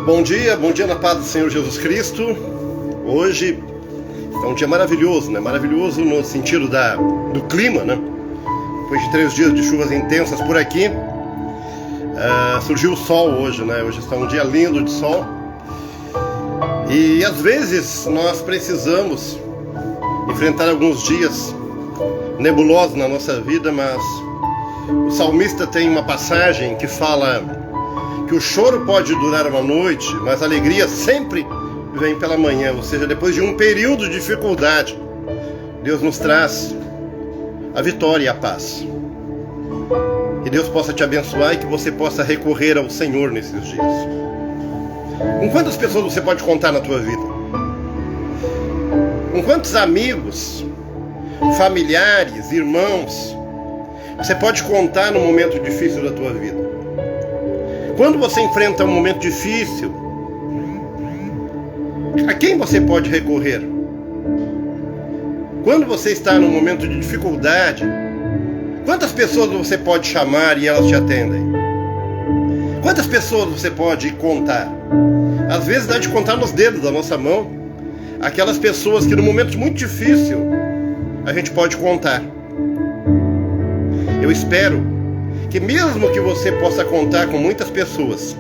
Bom dia na paz do Senhor Jesus Cristo. Hoje é um dia maravilhoso, né? Maravilhoso no sentido do clima, né? Depois de 3 dias de chuvas intensas por aqui, surgiu o sol hoje, né? Hoje está um dia lindo de sol. E às vezes nós precisamos enfrentar alguns dias nebulosos na nossa vida, mas o salmista tem uma passagem que fala que o choro pode durar uma noite, mas a alegria sempre vem pela manhã. Ou seja, depois de um período de dificuldade, Deus nos traz a vitória e a paz. Que Deus possa te abençoar e que você possa recorrer ao Senhor nesses dias. Com quantas pessoas você pode contar na tua vida? Com quantos amigos, familiares, irmãos você pode contar no momento difícil da tua vida? Quando você enfrenta um momento difícil, a quem você pode recorrer? Quando você está num momento de dificuldade, quantas pessoas você pode chamar e elas te atendem? Quantas pessoas você pode contar? Às vezes dá de contar nos dedos da nossa mão aquelas pessoas que no momento muito difícil a gente pode contar. Eu espero que mesmo que você possa contar com muitas pessoas,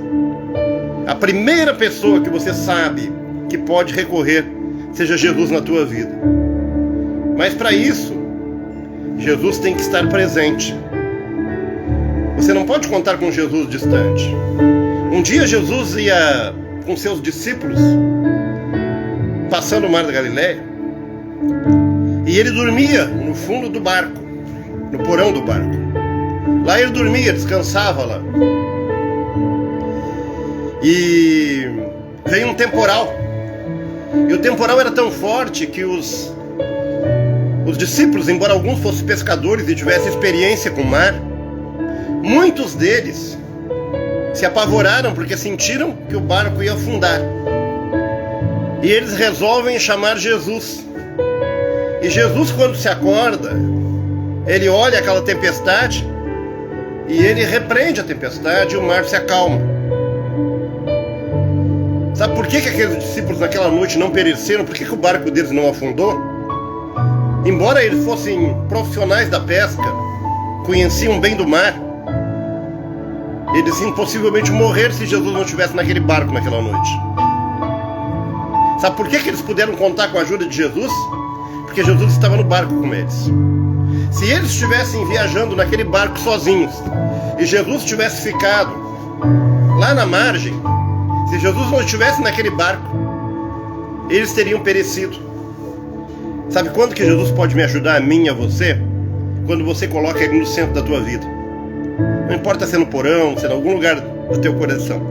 a primeira pessoa que você sabe que pode recorrer seja Jesus na tua vida. Mas para isso, Jesus tem que estar presente. Você não pode contar com Jesus distante. Um dia Jesus ia com seus discípulos passando o mar da Galileia e ele dormia no fundo do barco, no porão do barco. Lá ele dormia, descansava lá. E veio um temporal. E o temporal era tão forte que os discípulos, embora alguns fossem pescadores e tivessem experiência com o mar, muitos deles se apavoraram porque sentiram que o barco ia afundar. E eles resolvem chamar Jesus. E Jesus, quando se acorda, ele olha aquela tempestade e ele repreende a tempestade e o mar se acalma. Sabe por que aqueles discípulos naquela noite não pereceram? Por que o barco deles não afundou? Embora eles fossem profissionais da pesca, conheciam bem do mar, eles iam possivelmente morrer se Jesus não estivesse naquele barco naquela noite. Sabe por que eles puderam contar com a ajuda de Jesus? Porque Jesus estava no barco com eles. Se eles estivessem viajando naquele barco sozinhos e Jesus tivesse ficado lá na margem, se Jesus não estivesse naquele barco, eles teriam perecido. Sabe quando que Jesus pode me ajudar, a mim e a você? Quando você coloca Ele no centro da tua vida. Não importa se é no porão, se é em algum lugar do teu coração.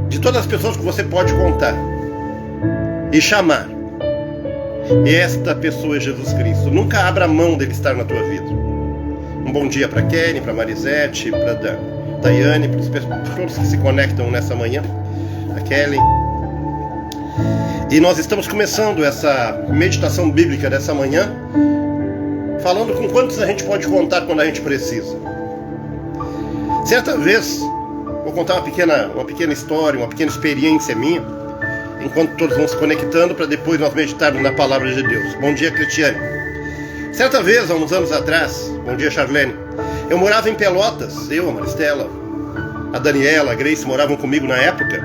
De todas as pessoas que você pode contar e chamar, esta pessoa é Jesus Cristo. Nunca abra mão dele estar na tua vida. Um bom dia para Kenny, para Marisete, para Daiane, para todos que se conectam nessa manhã, a Kelly. E nós estamos começando essa meditação bíblica dessa manhã, falando com quantos a gente pode contar quando a gente precisa. Certa vez, vou contar uma pequena história, uma pequena experiência minha, enquanto todos vão se conectando, para depois nós meditarmos na palavra de Deus. Bom dia, Cristiane. Certa vez, há uns anos atrás, bom dia, Charlene, eu morava em Pelotas, eu, a Maristela, a Daniela, a Grace moravam comigo na época,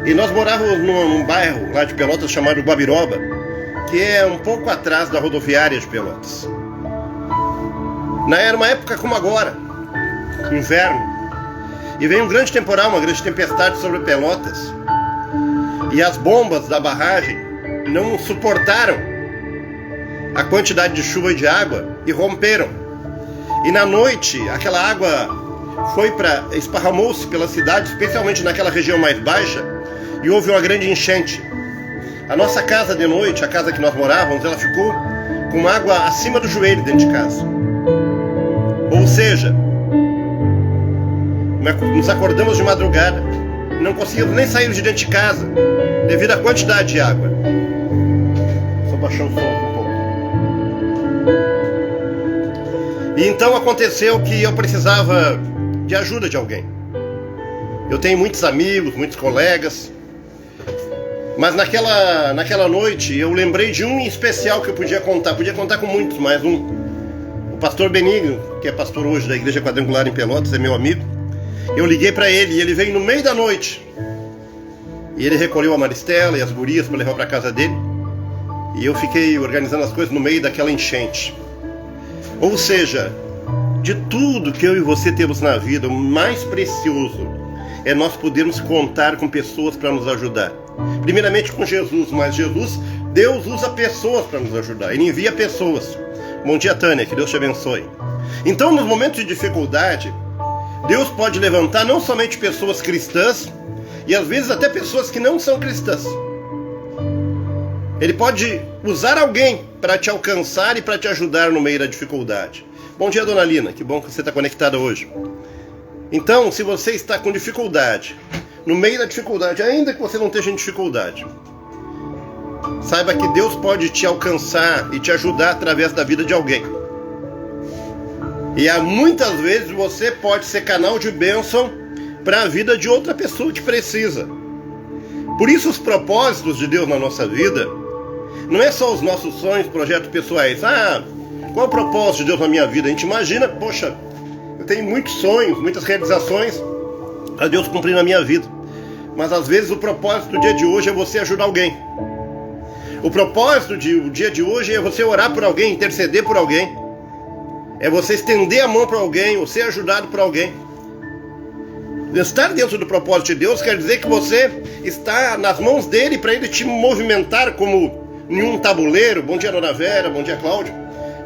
e nós morávamos num bairro lá de Pelotas chamado Guabiroba, que é um pouco atrás da rodoviária de Pelotas. Era uma época como agora, inverno, e veio um grande temporal, uma grande tempestade sobre Pelotas, e as bombas da barragem não suportaram a quantidade de chuva e de água e romperam. E na noite, aquela água esparramou-se pela cidade, especialmente naquela região mais baixa, e houve uma grande enchente. A nossa casa de noite, a casa que nós morávamos, ela ficou com água acima do joelho dentro de casa. Ou seja, nos acordamos de madrugada, não conseguimos nem sair de dentro de casa, devido à quantidade de água. Só baixar o som um pouco. E então aconteceu que eu precisava de ajuda de alguém. Eu tenho muitos amigos, muitos colegas. Mas naquela noite eu lembrei de um em especial que eu podia contar. Podia contar com muitos, mas um. O pastor Benigno, que é pastor hoje da Igreja Quadrangular em Pelotas, é meu amigo. Eu liguei para ele e ele veio no meio da noite. E ele recolheu a Maristela e as gurias para levar para casa dele. E eu fiquei organizando as coisas no meio daquela enchente. Ou seja, de tudo que eu e você temos na vida, o mais precioso é nós podermos contar com pessoas para nos ajudar. Primeiramente com Jesus, mas Deus usa pessoas para nos ajudar. Ele envia pessoas. Bom dia, Tânia, que Deus te abençoe. Então, nos momentos de dificuldade, Deus pode levantar não somente pessoas cristãs, e às vezes até pessoas que não são cristãs. Ele pode usar alguém para te alcançar e para te ajudar no meio da dificuldade. Bom dia, Dona Lina, que bom que você está conectada hoje. Então, se você está com dificuldade, no meio da dificuldade, ainda que você não esteja em dificuldade, saiba que Deus pode te alcançar e te ajudar através da vida de alguém. E há muitas vezes você pode ser canal de bênção para a vida de outra pessoa que precisa. Por isso os propósitos de Deus na nossa vida não é só os nossos sonhos, projetos pessoais. Qual é o propósito de Deus na minha vida? A gente imagina, poxa, eu tenho muitos sonhos, muitas realizações para Deus cumprir na minha vida. Mas às vezes o propósito do dia de hoje é você ajudar alguém. O propósito do dia de hoje é você orar por alguém, interceder por alguém. É você estender a mão para alguém, ou ser ajudado por alguém. Estar dentro do propósito de Deus quer dizer que você está nas mãos dele para ele te movimentar como em um tabuleiro. Bom dia, Dona Vera, bom dia, Cláudio.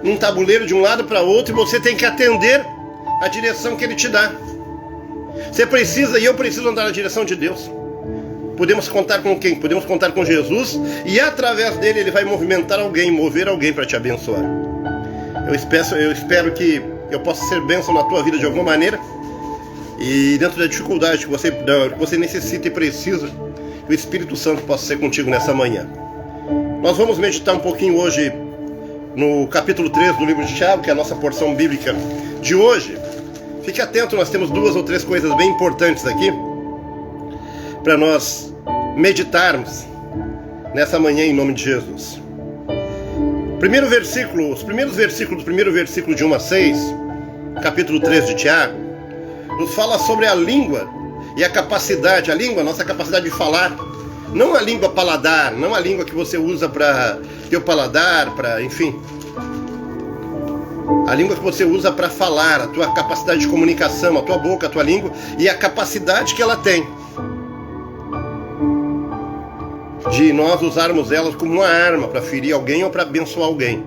Num tabuleiro de um lado para outro, e você tem que atender a direção que ele te dá. Você precisa, e eu preciso andar na direção de Deus. Podemos contar com quem? Podemos contar com Jesus, e através dele ele vai movimentar alguém, mover alguém para te abençoar. Eu espero que eu possa ser bênção na tua vida de alguma maneira. E dentro da dificuldade que você necessita e precisa, que o Espírito Santo possa ser contigo nessa manhã. Nós vamos meditar um pouquinho hoje no capítulo 3 do livro de Tiago, que é a nossa porção bíblica de hoje. Fique atento, nós temos 2 ou 3 coisas bem importantes aqui para nós meditarmos nessa manhã em nome de Jesus. Os primeiros versículos, primeiro versículo de 1 a 6, capítulo 3 de Tiago, nos fala sobre a língua e a capacidade, nossa capacidade de falar. Não a língua paladar, não a língua que você usa para teu paladar, enfim. A língua que você usa para falar, a tua capacidade de comunicação, a tua boca, a tua língua e a capacidade que ela tem de nós usarmos elas como uma arma para ferir alguém ou para abençoar alguém.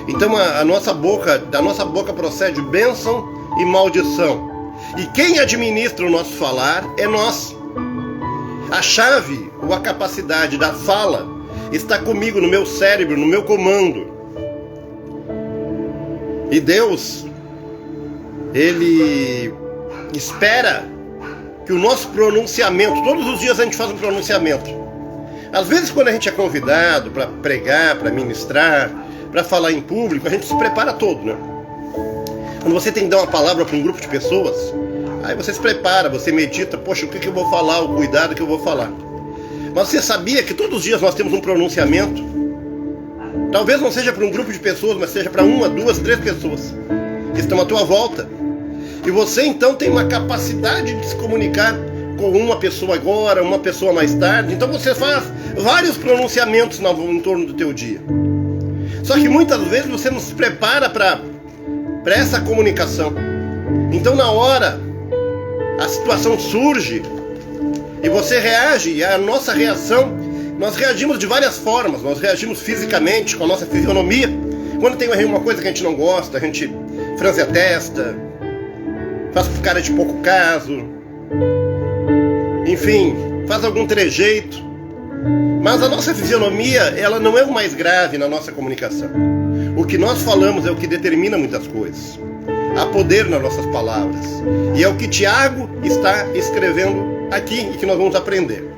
Então da nossa boca procede bênção e maldição. E quem administra o nosso falar é nós. A chave ou a capacidade da fala está comigo, no meu cérebro, no meu comando. E Deus, Ele espera que o nosso pronunciamento, todos os dias a gente faz um pronunciamento. Às vezes quando a gente é convidado para pregar, para ministrar, para falar em público, a gente se prepara todo, né? Quando você tem que dar uma palavra para um grupo de pessoas, aí você se prepara, você medita, poxa, o que eu vou falar, o cuidado que eu vou falar. Mas você sabia que todos os dias nós temos um pronunciamento? Talvez não seja para um grupo de pessoas, mas seja para 1, 2, 3 pessoas que estão à tua volta. E você então tem uma capacidade de se comunicar com uma pessoa agora, uma pessoa mais tarde. Então você faz vários pronunciamentos em torno do teu dia. Só que muitas vezes você não se prepara para essa comunicação. Então na hora a situação surge e você reage, e a nossa reação, nós reagimos de várias formas. Nós reagimos fisicamente, com a nossa fisionomia. Quando tem uma coisa que a gente não gosta, a gente franze a testa, faz cara de pouco caso, enfim, faz algum trejeito. Mas a nossa fisionomia, ela não é o mais grave na nossa comunicação. O que nós falamos é o que determina muitas coisas. Há poder nas nossas palavras. E é o que Tiago está escrevendo aqui e que nós vamos aprender.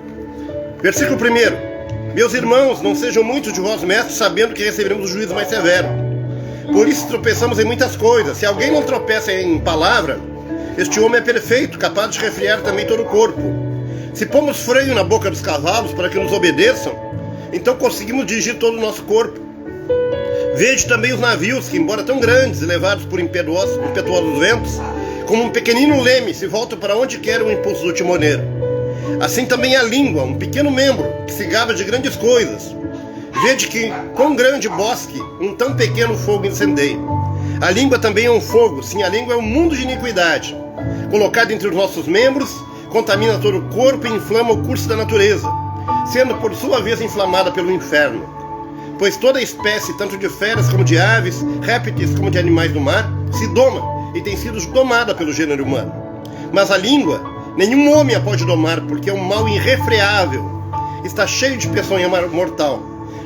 Versículo 1. Meus irmãos, não sejam muitos de vós mestres, sabendo que receberemos o juízo mais severo. Por isso tropeçamos em muitas coisas. Se alguém não tropeça em palavra, Este homem é perfeito, capaz de refrear também todo o corpo. Se pomos freio na boca dos cavalos para que nos obedeçam, então conseguimos dirigir todo o nosso corpo. Vede também os navios, que embora tão grandes e levados por impetuosos ventos, como um pequenino leme, se voltam para onde quer o impulso do timoneiro. Assim também a língua, um pequeno membro, que se gaba de grandes coisas. Vede que, quão grande bosque, um tão pequeno fogo incendeia. A língua também é um fogo, sim, a língua é um mundo de iniquidade. Colocada entre os nossos membros, contamina todo o corpo e inflama o curso da natureza, sendo por sua vez inflamada pelo inferno. Pois toda espécie, tanto de feras como de aves, répteis como de animais do mar, se doma e tem sido domada pelo gênero humano. Mas a língua, nenhum homem a pode domar, porque é um mal irrefreável, está cheio de peçonha mortal.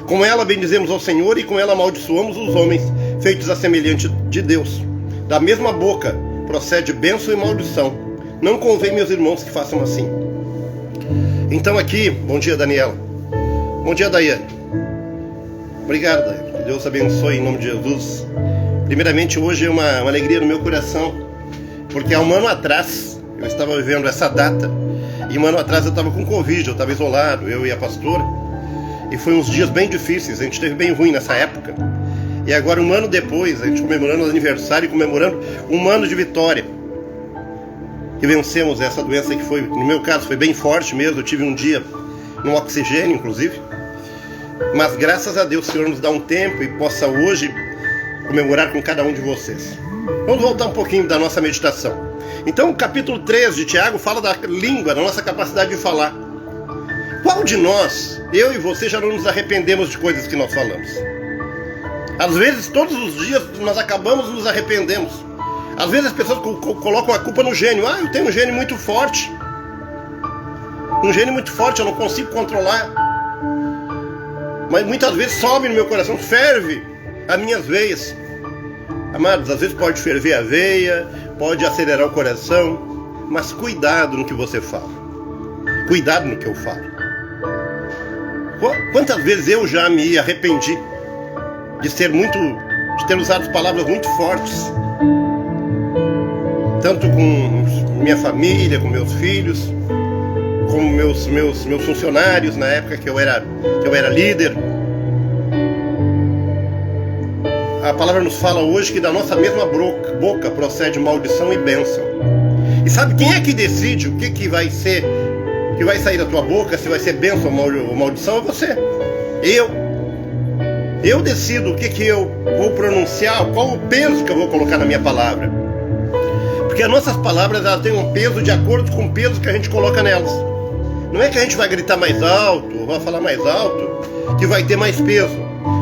Com ela bendizemos ao Senhor e com ela amaldiçoamos os homens, feitos a semelhante de Deus. Da mesma boca procede bênção e maldição. Não convém, meus irmãos, que façam assim. Então aqui, bom dia, Daniela. Bom dia, Daiane. Obrigado, Daiane. Que Deus abençoe em nome de Jesus. Primeiramente, hoje é uma alegria no meu coração, porque há um ano atrás eu estava vivendo essa data, e um ano atrás eu estava com Covid, eu estava isolado, eu e a pastora, e foi uns dias bem difíceis, a gente esteve bem ruim nessa época. E agora, um ano depois, a gente comemorando o aniversário e comemorando um ano de vitória, que vencemos essa doença que foi, no meu caso, foi bem forte mesmo. Eu tive um dia no oxigênio, inclusive, mas graças a Deus o Senhor nos dá um tempo e possa hoje comemorar com cada um de vocês. Vamos voltar um pouquinho da nossa meditação. Então, o capítulo 3 de Tiago fala da língua, da nossa capacidade de falar. Qual de nós, eu e você, já não nos arrependemos de coisas que nós falamos? Às vezes, todos os dias, nós acabamos nos arrependemos. Às vezes as pessoas colocam a culpa no gênio. Ah, eu tenho um gênio muito forte. Um gênio muito forte, eu não consigo controlar. Mas muitas vezes sobe no meu coração, ferve as minhas veias. Amados, às vezes pode ferver a veia, pode acelerar o coração, mas cuidado no que você fala. Cuidado no que eu falo. Quantas vezes eu já me arrependi de ter usado palavras muito fortes, tanto com minha família, com meus filhos, com meus funcionários na época que eu era líder. A palavra nos fala hoje que da nossa mesma boca procede maldição e bênção. E sabe quem é que decide o que vai ser, que vai sair da tua boca, se vai ser bênção ou maldição? É você. Eu decido o que eu vou pronunciar, qual o peso que eu vou colocar na minha palavra. Porque as nossas palavras, elas têm um peso de acordo com o peso que a gente coloca nelas. Não é que a gente vai gritar mais alto, vai falar mais alto, que vai ter mais peso,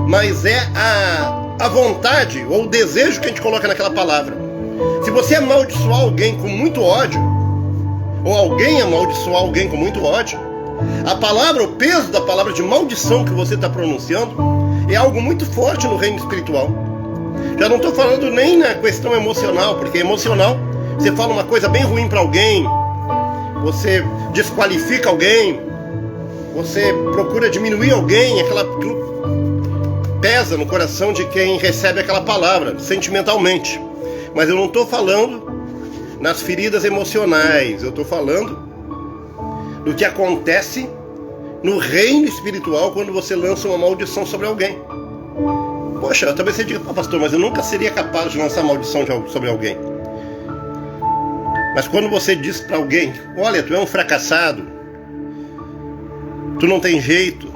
mas é a vontade ou o desejo que a gente coloca naquela palavra. Se você amaldiçoar alguém com muito ódio, ou alguém amaldiçoar alguém com muito ódio, a palavra, o peso da palavra de maldição que você está pronunciando é algo muito forte no reino espiritual. Já não estou falando nem na questão emocional, porque emocional, você fala uma coisa bem ruim para alguém, você desqualifica alguém, você procura diminuir alguém, aquilo pesa no coração de quem recebe aquela palavra, sentimentalmente. Mas eu não estou falando nas feridas emocionais, eu estou falando do que acontece no reino espiritual quando você lança uma maldição sobre alguém. Poxa, talvez você diga, pastor, mas eu nunca seria capaz de lançar maldição sobre alguém. Mas quando você diz para alguém, olha, tu é um fracassado, tu não tem jeito,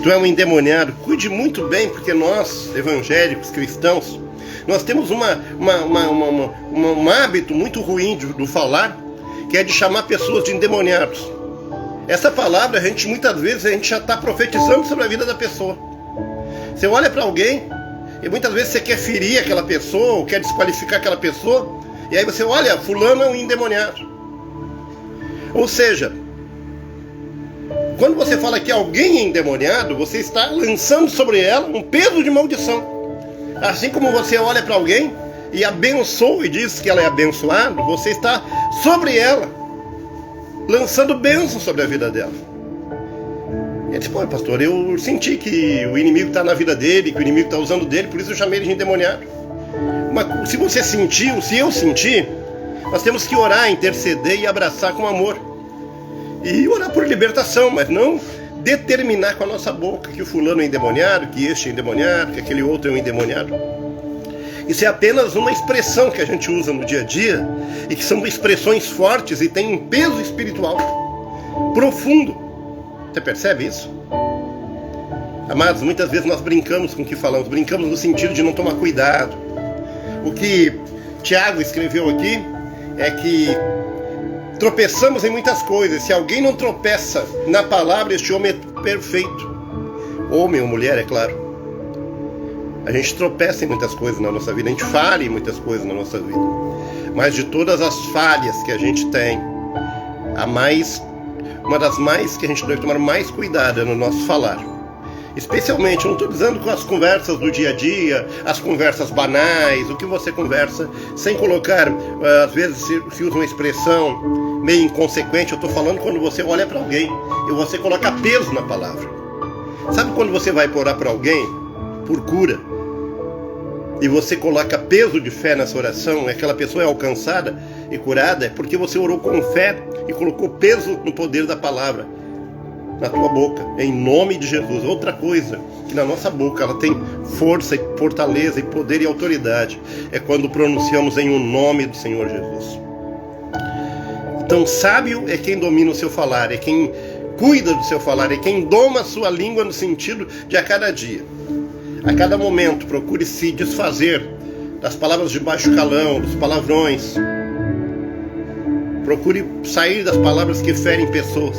tu é um endemoniado, cuide muito bem, porque nós, evangélicos, cristãos, nós temos um hábito muito ruim do falar, que é de chamar pessoas de endemoniados. Essa palavra, muitas vezes, a gente já está profetizando sobre a vida da pessoa. Você olha para alguém, e muitas vezes você quer ferir aquela pessoa, ou quer desqualificar aquela pessoa, e aí você olha, fulano é um endemoniado. Ou seja, quando você fala que alguém é endemoniado, você está lançando sobre ela um peso de maldição. Assim como você olha para alguém e abençoa e diz que ela é abençoada, você está sobre ela, lançando bênção sobre a vida dela. E ele diz, pô, pastor, eu senti que o inimigo está na vida dele, que o inimigo está usando dele, por isso eu chamei ele de endemoniado. Se você sentiu, se eu sentir, nós temos que orar, interceder e abraçar com amor. E orar por libertação, mas não determinar com a nossa boca que o fulano é endemoniado, que este é endemoniado, que aquele outro é um endemoniado. Isso é apenas uma expressão que a gente usa no dia a dia e que são expressões fortes e têm um peso espiritual profundo. Você percebe isso? Amados, muitas vezes nós brincamos com o que falamos, brincamos no sentido de não tomar cuidado. O que Tiago escreveu aqui é que tropeçamos em muitas coisas. Se alguém não tropeça na palavra, este homem é perfeito. Homem ou mulher, é claro. A gente tropeça em muitas coisas na nossa vida, a gente falha em muitas coisas na nossa vida. Mas de todas as falhas que a gente tem, uma das mais que a gente deve tomar mais cuidado é no nosso falar. Especialmente, não estou dizendo com as conversas do dia a dia, as conversas banais, o que você conversa, sem colocar, às vezes se usa uma expressão meio inconsequente. Eu estou falando quando você olha para alguém e você coloca peso na palavra. Sabe quando você vai orar para alguém por cura e você coloca peso de fé nessa oração, e aquela pessoa é alcançada e curada, é porque você orou com fé e colocou peso no poder da palavra na tua boca, em nome de Jesus. Outra coisa, que na nossa boca ela tem força e fortaleza e poder e autoridade, é quando pronunciamos em o nome do Senhor Jesus. Então, sábio é quem domina o seu falar, é quem cuida do seu falar, é quem doma a sua língua no sentido de a cada dia, a cada momento, procure se desfazer das palavras de baixo calão, dos palavrões. Procure sair das palavras que ferem pessoas.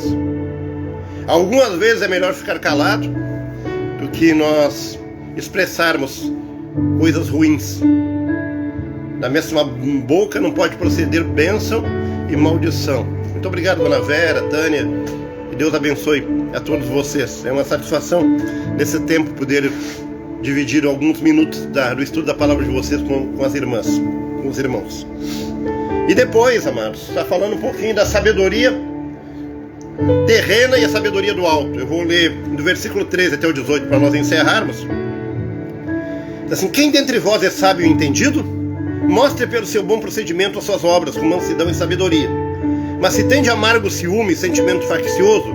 Algumas vezes é melhor ficar calado do que nós expressarmos coisas ruins. Da mesma boca não pode proceder bênção e maldição. Muito obrigado, Dona Vera, Tânia, que Deus abençoe a todos vocês. É uma satisfação nesse tempo poder dividir alguns minutos do estudo da palavra de vocês com as irmãs, com os irmãos. E depois, amados, está falando um pouquinho da sabedoria terrena e a sabedoria do alto. Eu vou ler do versículo 13 até o 18 para nós encerrarmos. Assim: quem dentre vós é sábio e entendido, mostre pelo seu bom procedimento as suas obras com mansidão e sabedoria. Mas se tende amargo ciúme e sentimento faccioso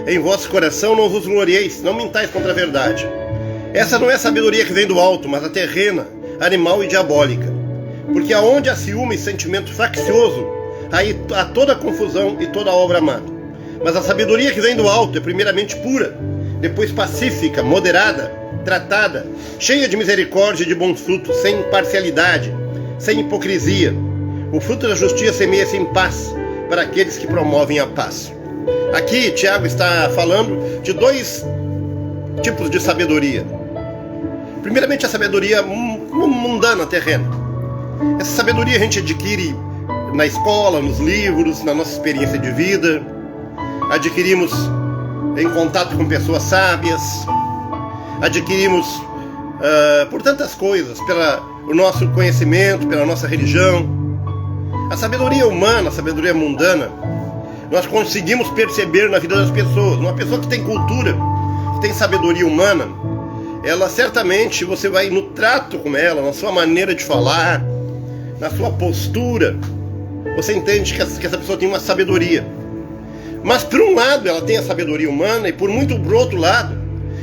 em vosso coração, não vos glorieis, não mintais contra a verdade. Essa não é a sabedoria que vem do alto, mas a terrena, animal e diabólica. Porque aonde há ciúme e sentimento faccioso, aí há toda confusão e toda obra má. Mas a sabedoria que vem do alto é primeiramente pura, depois pacífica, moderada, tratada, cheia de misericórdia e de bons frutos, sem parcialidade, sem hipocrisia. O fruto da justiça semeia-se em paz para aqueles que promovem a paz. Aqui Tiago está falando de dois tipos de sabedoria. Primeiramente a sabedoria mundana, terrena. Essa sabedoria a gente adquire na escola, nos livros, na nossa experiência de vida. Adquirimos em contato com pessoas sábias. Adquirimos por tantas coisas, pelo nosso conhecimento, pela nossa religião. A sabedoria humana, a sabedoria mundana, nós conseguimos perceber na vida das pessoas. Uma pessoa que tem cultura, que tem sabedoria humana, ela certamente, você vai no trato com ela, na sua maneira de falar, na sua postura, você entende que essa pessoa tem uma sabedoria. Mas por um lado ela tem a sabedoria humana e por outro lado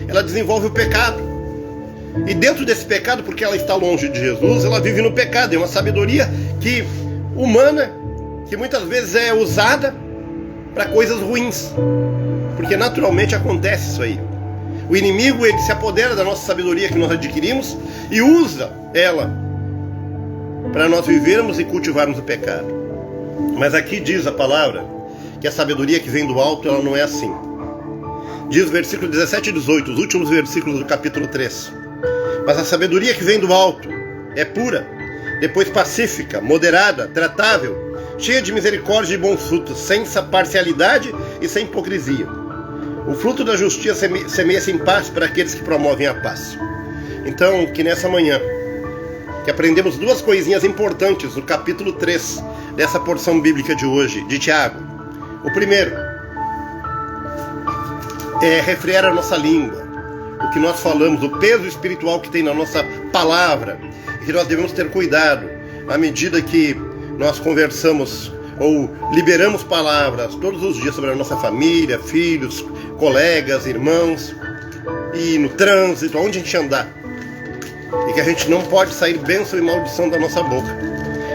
ela desenvolve o pecado. E dentro desse pecado, porque ela está longe de Jesus, ela vive no pecado. É uma sabedoria humana, que muitas vezes é usada para coisas ruins, porque naturalmente acontece isso aí. O inimigo, ele se apodera da nossa sabedoria que nós adquirimos e usa ela para nós vivermos e cultivarmos o pecado. Mas aqui diz a palavra que a sabedoria que vem do alto, ela não é assim. Diz o versículo 17 e 18, os últimos versículos do capítulo 3. Mas a sabedoria que vem do alto é pura, depois pacífica, moderada, tratável, cheia de misericórdia e bons frutos, sem parcialidade e sem hipocrisia. O fruto da justiça semeia-se em paz para aqueles que promovem a paz. Então, que nessa manhã, que aprendemos duas coisinhas importantes no capítulo 3 dessa porção bíblica de hoje, de Tiago. O primeiro é refrear a nossa língua, o que nós falamos, o peso espiritual que tem na nossa palavra, e que nós devemos ter cuidado à medida que nós conversamos ou liberamos palavras todos os dias sobre a nossa família, filhos, colegas, irmãos, e no trânsito, onde a gente andar. E que a gente não pode sair bênção e maldição da nossa boca.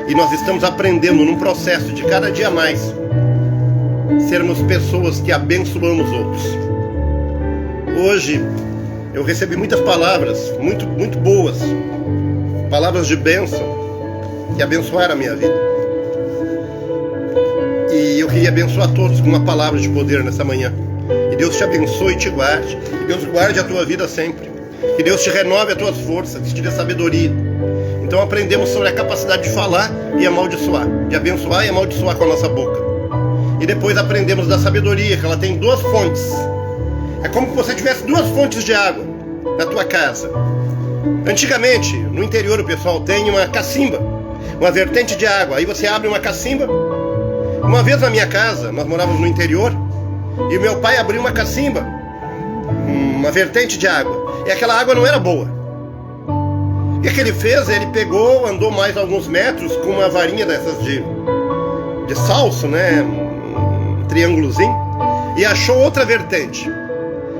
E nós estamos aprendendo num processo de cada dia mais sermos pessoas que abençoamos outros. Hoje eu recebi muitas palavras muito boas, palavras de bênção que abençoaram a minha vida. E eu queria abençoar todos com uma palavra de poder nessa manhã. Que Deus te abençoe e te guarde. Que Deus guarde a tua vida sempre. Que Deus te renove as tuas forças, que te dê sabedoria. Então aprendemos sobre a capacidade de falar e amaldiçoar, de abençoar e amaldiçoar com a nossa boca. E depois aprendemos da sabedoria, que ela tem duas fontes. É como se você tivesse duas fontes de água na tua casa. Antigamente, no interior, o pessoal tem uma cacimba, uma vertente de água. Aí você abre uma cacimba. Uma vez na minha casa, nós morávamos no interior, e o meu pai abriu uma cacimba, uma vertente de água, e aquela água não era boa. E o que ele fez? Ele pegou, andou mais alguns metros com uma varinha dessas de salso, né, um triângulozinho, e achou outra vertente.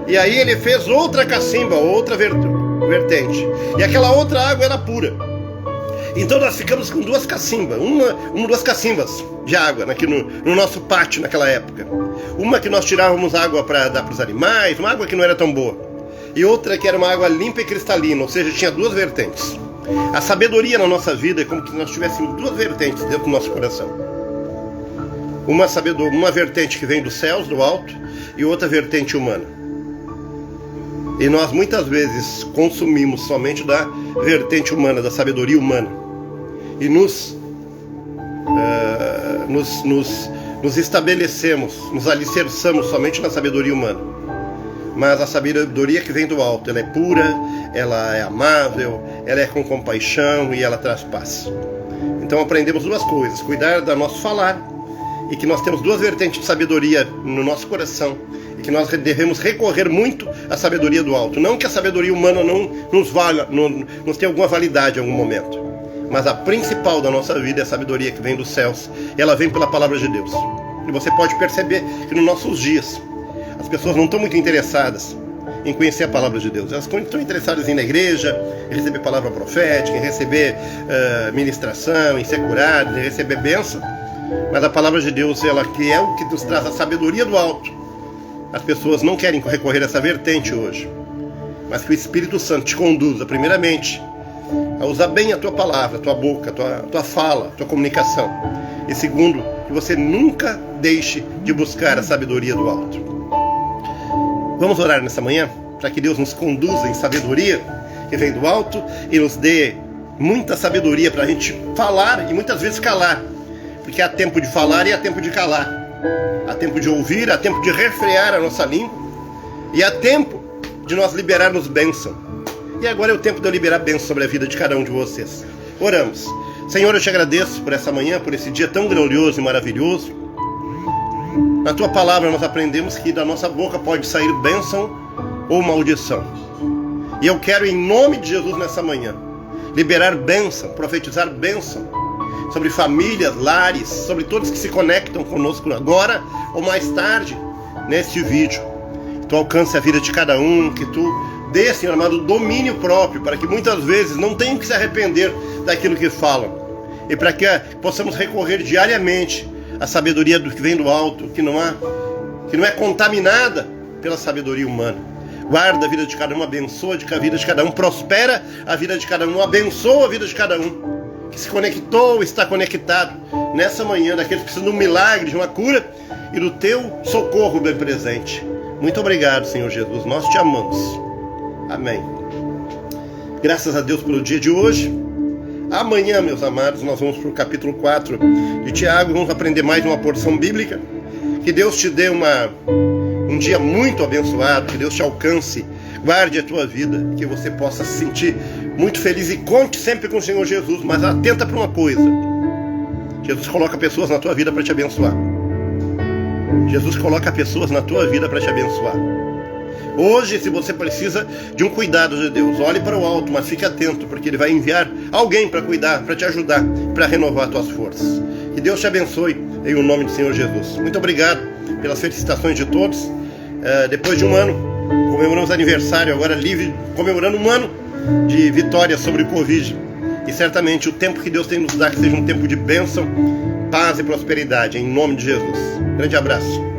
E aí ele fez outra cacimba, outra vertente, e aquela outra água era pura. Então nós ficamos com duas cacimbas, duas cacimbas de água aqui no nosso pátio naquela época. Uma que nós tirávamos água para dar para os animais, uma água que não era tão boa. E outra que era uma água limpa e cristalina, ou seja, tinha duas vertentes. A sabedoria na nossa vida é como que nós tivéssemos duas vertentes dentro do nosso coração. Uma vertente que vem dos céus, do alto, e outra vertente humana. E nós muitas vezes consumimos somente da vertente humana, da sabedoria humana. E nos estabelecemos, nos alicerçamos somente na sabedoria humana. Mas a sabedoria que vem do alto, ela é pura, ela é amável, ela é com compaixão e ela traz paz. Então aprendemos duas coisas: cuidar do nosso falar, e que nós temos duas vertentes de sabedoria no nosso coração, e que nós devemos recorrer muito à sabedoria do alto. Não que a sabedoria humana não nos tenha alguma validade em algum momento, mas a principal da nossa vida é a sabedoria que vem dos céus, e ela vem pela palavra de Deus. E você pode perceber que nos nossos dias as pessoas não estão muito interessadas em conhecer a palavra de Deus. Elas estão interessadas em ir na igreja, em receber palavra profética, em receber ministração, em ser curado, em receber bênção. Mas a palavra de Deus, ela que é o que nos traz a sabedoria do alto. As pessoas não querem recorrer a essa vertente hoje, mas que o Espírito Santo te conduza, primeiramente, a usar bem a tua palavra, a tua boca, a tua fala, a tua comunicação. E segundo, que você nunca deixe de buscar a sabedoria do alto. Vamos orar nessa manhã, para que Deus nos conduza em sabedoria que vem do alto e nos dê muita sabedoria para a gente falar e muitas vezes calar. Porque há tempo de falar e há tempo de calar. Há tempo de ouvir, há tempo de refrear a nossa língua. E há tempo de nós liberarmos bênção. E agora é o tempo de eu liberar bênção sobre a vida de cada um de vocês. Oramos. Senhor, eu te agradeço por essa manhã, por esse dia tão glorioso e maravilhoso. Na tua palavra nós aprendemos que da nossa boca pode sair bênção ou maldição. E eu quero, em nome de Jesus, nessa manhã, liberar bênção, profetizar bênção sobre famílias, lares, sobre todos que se conectam conosco agora ou mais tarde neste vídeo. Que tu alcance a vida de cada um, que tu dê, Senhor amado, domínio próprio, para que muitas vezes não tenham que se arrepender daquilo que falam. E para que possamos recorrer diariamente à sabedoria do que vem do alto, que não é contaminada pela sabedoria humana. Guarda a vida de cada um, abençoa a vida de cada um, prospera a vida de cada um, abençoa a vida de cada um que se conectou, está conectado nessa manhã, daqueles que precisam de um milagre, de uma cura e do teu socorro bem presente. Muito obrigado, Senhor Jesus, nós te amamos. Amém. Graças a Deus pelo dia de hoje. Amanhã, meus amados, nós vamos para o capítulo 4 de Tiago, vamos aprender mais uma porção bíblica. Que Deus te dê um dia muito abençoado, que Deus te alcance, guarde a tua vida, que você possa se sentir muito feliz e conte sempre com o Senhor Jesus, mas atenta para uma coisa: Jesus coloca pessoas na tua vida para te abençoar. Jesus coloca pessoas na tua vida para te abençoar. Hoje, se você precisa de um cuidado de Deus, olhe para o alto, mas fique atento, porque Ele vai enviar alguém para cuidar, para te ajudar, para renovar tuas forças. Que Deus te abençoe, em o nome do Senhor Jesus. Muito obrigado pelas felicitações de todos. Depois de um ano, comemoramos aniversário, agora livre, comemorando um ano de vitória sobre o Covid. E certamente o tempo que Deus tem nos dado que seja um tempo de bênção, paz e prosperidade, em nome de Jesus. Grande abraço.